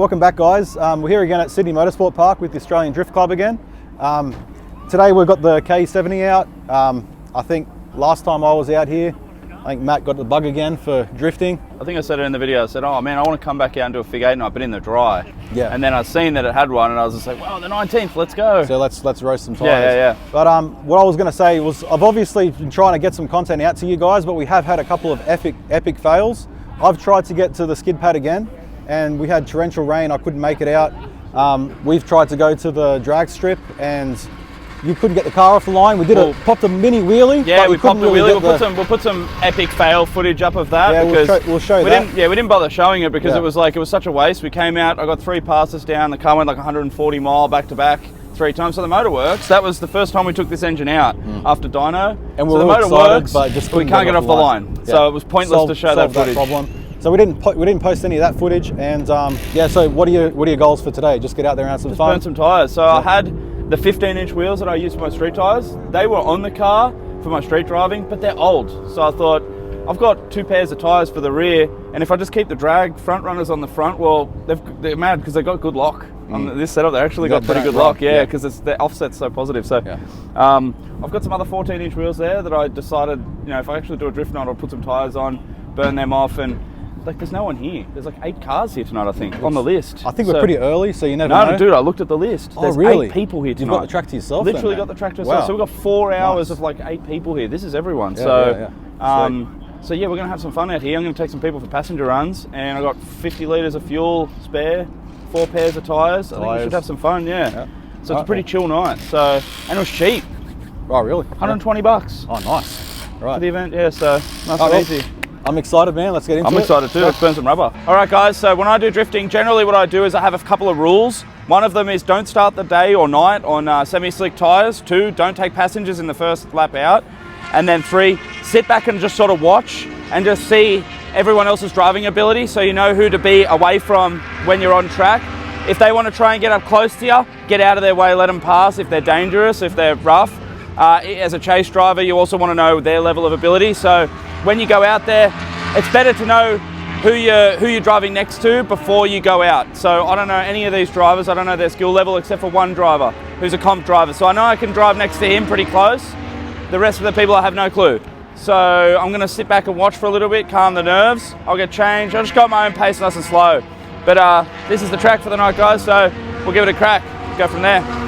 welcome back guys. We're here again at Sydney Motorsport Park with the Australian Drift Club again. Today we've got the KE70 out. I think last time I was out here, I think Matt got the bug again for drifting. I think I said it in the video. I said, oh man, I want to come back out and do a fig 8 night, but in the dry. Yeah. And then I seen that it had one and I was just like, well, the 19th, let's go. So let's roast some tyres. Yeah. But what I was going to say was I've obviously been trying to get some content out to you guys, but we have had a couple of epic fails. I've tried to get to the skid pad again, and we had torrential rain. I couldn't make it out. We've tried to go to the drag strip and you couldn't get the car off the line. We popped a mini wheelie. Yeah, we popped a wheelie. We'll put some epic fail footage up of that. Yeah, because we'll show that. We didn't bother showing it because it was such a waste. We came out, I got 3 passes down, the car went like 140 mile back to back 3 times. So the motor works. That was the first time we took this engine out after dyno. And so the motor works, but just we can't get off the line. Yeah. So it was pointless to show that footage. Problem. So we didn't post any of that footage, and yeah. So what are your goals for today? Just get out there and have some fun. Burn some tyres. So I had the 15-inch wheels that I use for my street tyres. They were on the car for my street driving, but they're old. So I thought I've got 2 pairs of tyres for the rear, and if I just keep the drag front runners on the front, well, they're mad because they've got good lock on this setup. They actually got pretty good lock, yeah, because their offset's so positive. So I've got some other 14-inch wheels there that I decided, if I actually do a drift night, I'll put some tyres on, burn them off, and there's no one here. There's like 8 cars here tonight, I think, on the list. I think we're pretty early, so you never know. No, dude, I looked at the list. There's 8 people here tonight. You've got the track to yourself. Literally got the track to yourself. So we've got 4 hours of like 8 people here. This is everyone. So yeah, we're gonna have some fun out here. I'm gonna take some people for passenger runs, and I got 50 litres of fuel spare, 4 pairs of tyres. I think we should have some fun. Yeah. So it's a pretty chill night. So, and it was cheap. Oh, really? 120 bucks. Oh, nice. Right. For the event. Yeah. So nice and easy. I'm excited, man. Let's get into it. I'm excited too. Let's burn some rubber. All right, guys. So when I do drifting, generally what I do is I have a couple of rules. One of them is don't start the day or night on semi-slick tyres. 2, don't take passengers in the first lap out. And then 3, sit back and just sort of watch and just see everyone else's driving ability, so you know who to be away from when you're on track. If they want to try and get up close to you, get out of their way, let them pass if they're dangerous, if they're rough. As a chase driver, you also want to know their level of ability. So when you go out there, it's better to know who you're driving next to before you go out. So I don't know any of these drivers. I don't know their skill level except for one driver who's a comp driver. So I know I can drive next to him pretty close. The rest of the people I have no clue. So I'm going to sit back and watch for a little bit, calm the nerves. I'll get changed. I'll just go at my own pace, nice and slow. But this is the track for the night, guys. So we'll give it a crack. Go from there.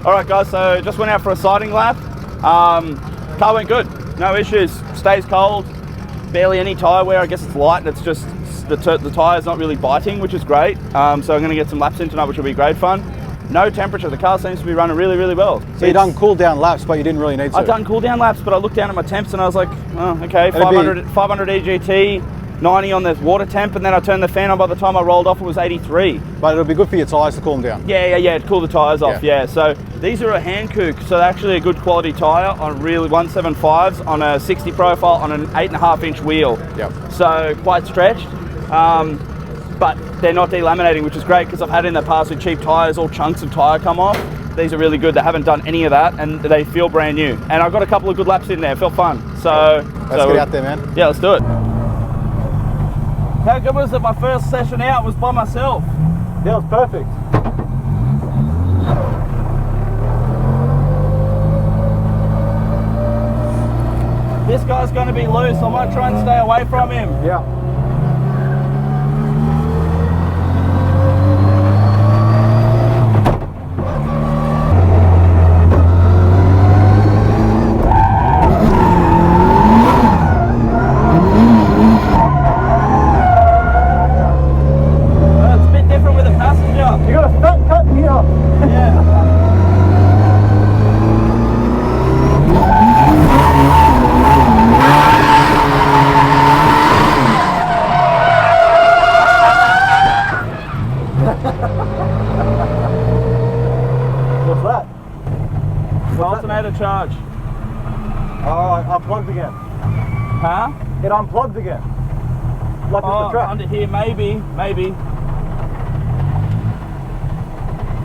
All right, guys, so just went out for a sighting lap. Car went good, no issues, stays cold, barely any tyre wear. I guess it's light, it's just the tyre's not really biting, which is great. So I'm going to get some laps in tonight, which will be great fun. No temperature, the car seems to be running really, really well. So you done cool down laps, but you didn't really need to? I've done cool down laps, but I looked down at my temps and I was like, oh, okay, 500 EGT, 90 on the water temp, and then I turned the fan on. By the time I rolled off, it was 83. But it'll be good for your tyres to cool them down. Yeah, it'd cool the tyres off, yeah. So these are a hand kook, so they're actually a good quality tyre on really 175s on a 60 profile on an 8.5 inch wheel. Yep. So quite stretched, but they're not delaminating, which is great because I've had in the past with cheap tyres, all chunks of tyre come off. These are really good. They haven't done any of that, and they feel brand new. And I've got a couple of good laps in there. It felt fun. So let's get out there, man. Yeah, let's do it. How good was it? My first session out was by myself. Yeah, it was perfect. This guy's going to be loose. I might try and stay away from him. Yeah. What's that? Alternator charge. Oh, unplugged again. Huh? It unplugged again. Like it's the track. Under here, maybe.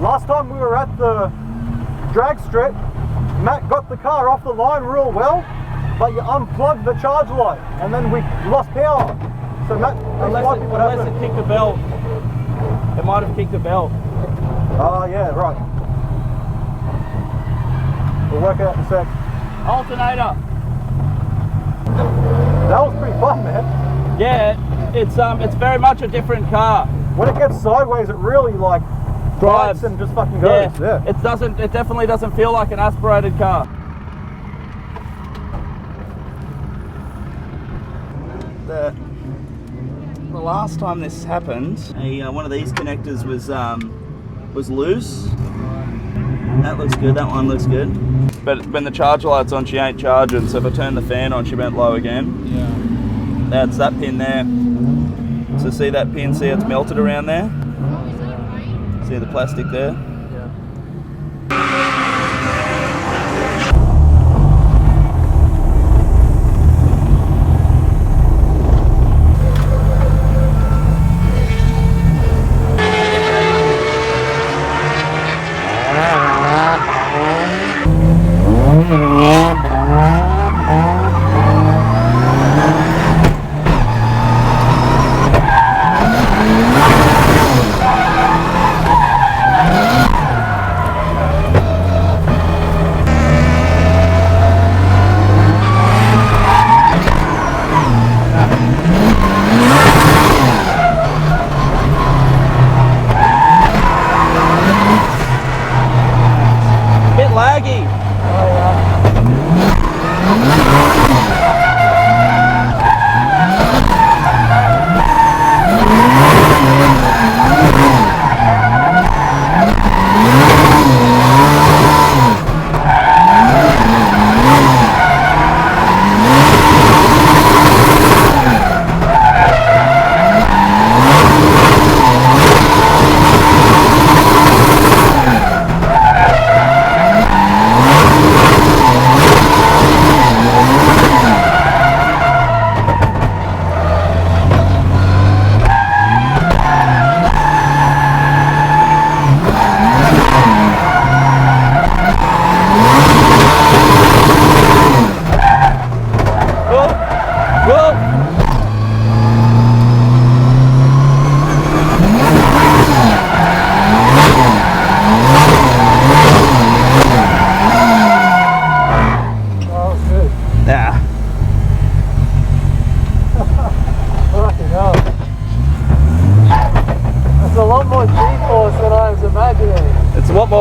Last time we were at the drag strip, Matt got the car off the line real well, but you unplugged the charge light, and then we lost power. So Matt, unless it kicked the belt. It might have kicked the belt. Oh yeah, right. We'll work it out in a sec. Alternator. That was pretty fun, man. Yeah, it's very much a different car. When it gets sideways, it really like drives and just fucking goes. Yeah. It definitely doesn't feel like an aspirated car. The last time this happened, one of these connectors was loose. That looks good. That one looks good. But when the charger light's on, she ain't charging. So if I turn the fan on, she went low again. Yeah. That's that pin there. So see that pin? See it's melted around there. See the plastic there?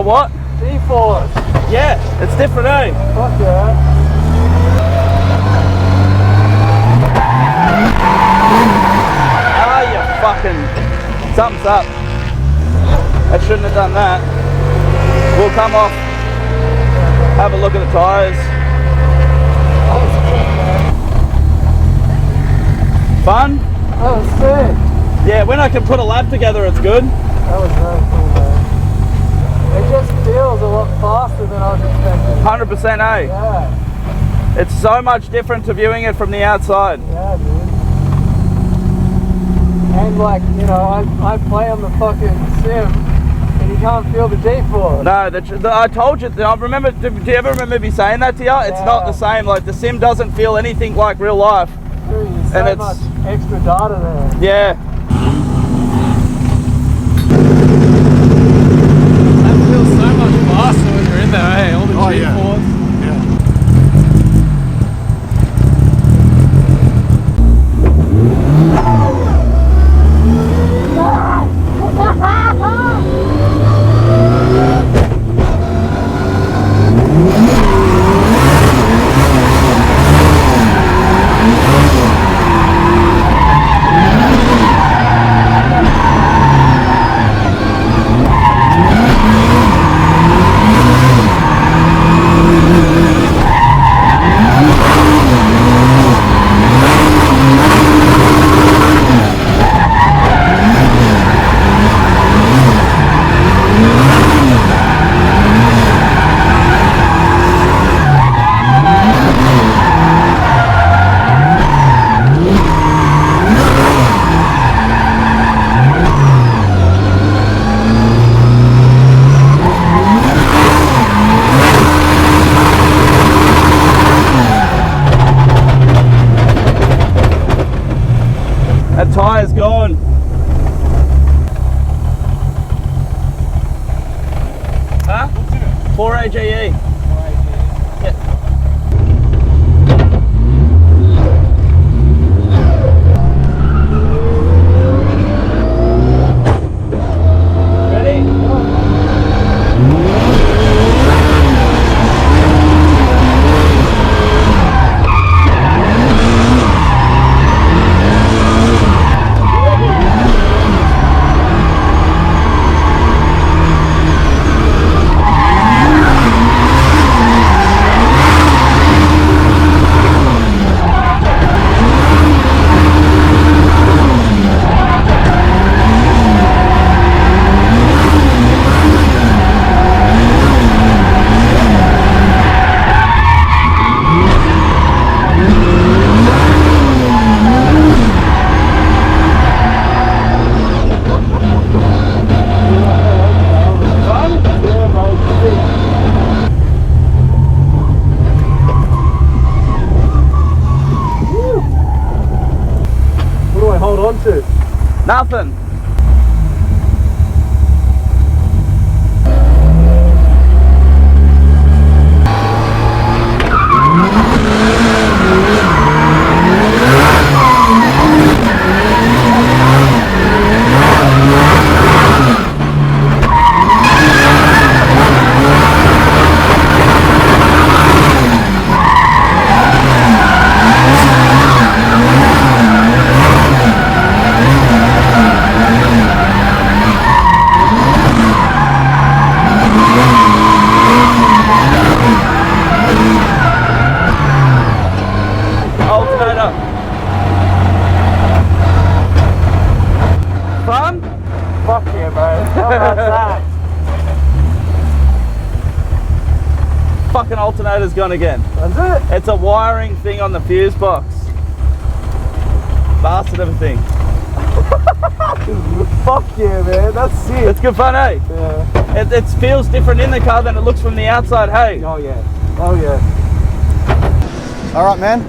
What? G-force. Yeah, it's different, eh? Fuck yeah. Ah, you fucking... Something's up. I shouldn't have done that. We'll come off, have a look at the tyres. Fun? That was sick. Yeah, when I can put a lap together, it's good. That was very cool, man. It just feels a lot faster than I was expecting. 100%, eh? Yeah. It's so much different to viewing it from the outside. Yeah, dude. And like, you know, I play on the fucking sim, and you can't feel the G-force. No, I told you. I remember. Do you ever remember me saying that to you? It's not the same. Like the sim doesn't feel anything like real life. Dude, there's so much extra data there. Yeah. That feels so much faster when you're in there, eh? All the G-force. Yeah. That tyre's gone. Huh? 4A-GE. Yeah. Hold on to? Nothing. Fun? Fuck yeah, bro. How about that? Fucking alternator's gone again. That's it? It's a wiring thing on the fuse box. Bastard of a thing. Fuck yeah, man. That's sick. It's good fun, eh? Yeah. It feels different in the car than it looks from the outside, hey? Oh yeah. Oh yeah. All right, man.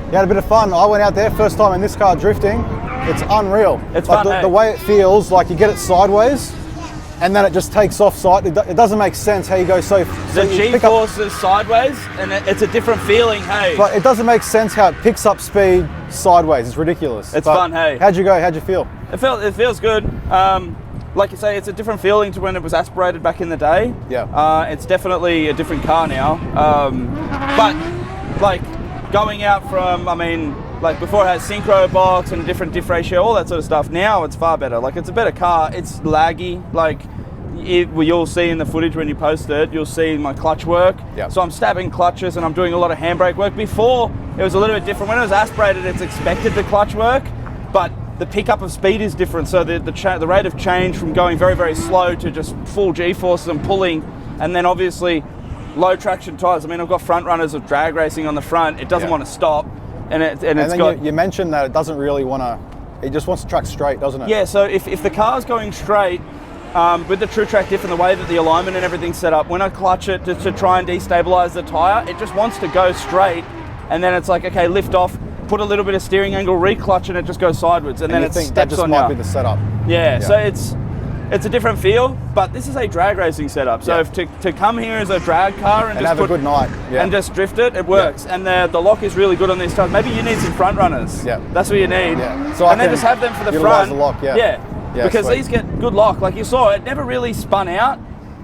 You had a bit of fun. I went out there, first time in this car drifting. It's unreal. It's like fun, the way it feels, like you get it sideways, and then it just takes off side. It doesn't make sense how you go so. The G-force is sideways, and it's a different feeling, hey? But it doesn't make sense how it picks up speed sideways. It's ridiculous. It's fun, hey? How'd you go? How'd you feel? It feels good. Like you say, it's a different feeling to when it was aspirated back in the day. Yeah. It's definitely a different car now. But like going out from, I mean, like before it had synchro box and a different diff ratio, all that sort of stuff. Now it's far better. Like it's a better car. It's laggy. Like you'll see in the footage when you post it, you'll see my clutch work. Yeah. So I'm stabbing clutches and I'm doing a lot of handbrake work. Before it was a little bit different. When it was aspirated, it's expected the clutch work, but the pickup of speed is different. So the rate of change from going very, very slow to just full G-forces and pulling, and then obviously low traction tyres. I mean, I've got front runners of drag racing on the front. It doesn't want to stop, and you mentioned that it doesn't really want to. It just wants to track straight, doesn't it? Yeah. So if the car's going straight. With the True Track diff and the way that the alignment and everything's set up, when I clutch it to try and destabilize the tyre, it just wants to go straight, and then it's like, okay, lift off, put a little bit of steering angle, re-clutch, and it just goes sideways, and then it steps that just on might you. be the setup. Yeah, so it's a different feel, but this is a drag racing setup. So if to come here as a drag car and just have a good night, and just drift it, it works. And the lock is really good on these tires. Maybe you need some front runners. Yeah, that's what you need. Yeah, so and then just have them for the front. The lock, yeah, because sweet. these get good lock. Like you saw, it never really spun out.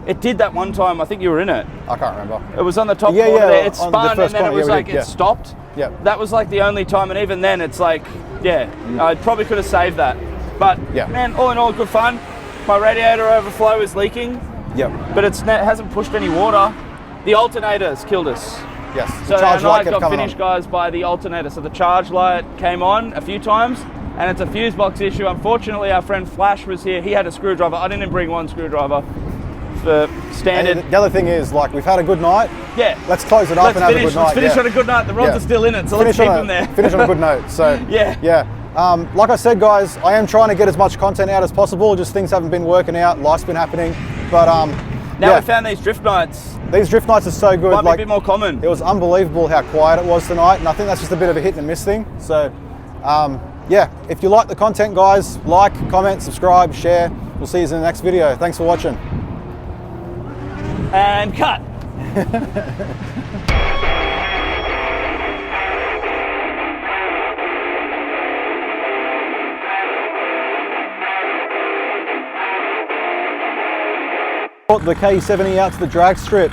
It did that one time. I think you were in it. I can't remember. It was on the top corner there. It spun and then it was like it stopped. Yeah. That was like the only time, and even then, it's like, I probably could have saved that. But man, all in all, good fun. My radiator overflow is leaking. Yeah. But it hasn't pushed any water. The alternator's killed us. Yes. So our night got finished, guys, by the alternator. So the charge light came on a few times, and it's a fuse box issue. Unfortunately, our friend Flash was here. He had a screwdriver. I didn't bring one screwdriver for standard. And the other thing is, like, we've had a good night. Yeah. Let's close it up and have a good night. Let's finish on a good night. The rods are still in it, so let's keep them there. Finish on a good note. So like I said, guys, I am trying to get as much content out as possible. Just things haven't been working out. Life's been happening, but now we found these drift nights. These drift nights are so good. Might be a bit more common. It was unbelievable how quiet it was tonight, and I think that's just a bit of a hit and miss thing. So, yeah, if you like the content, guys, like, comment, subscribe, share. We'll see you in the next video. Thanks for watching. And cut. Brought the KE70 out to the drag strip.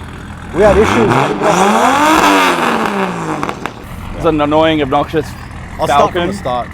We had issues. It's an annoying, obnoxious I'll Falcon. start from the start.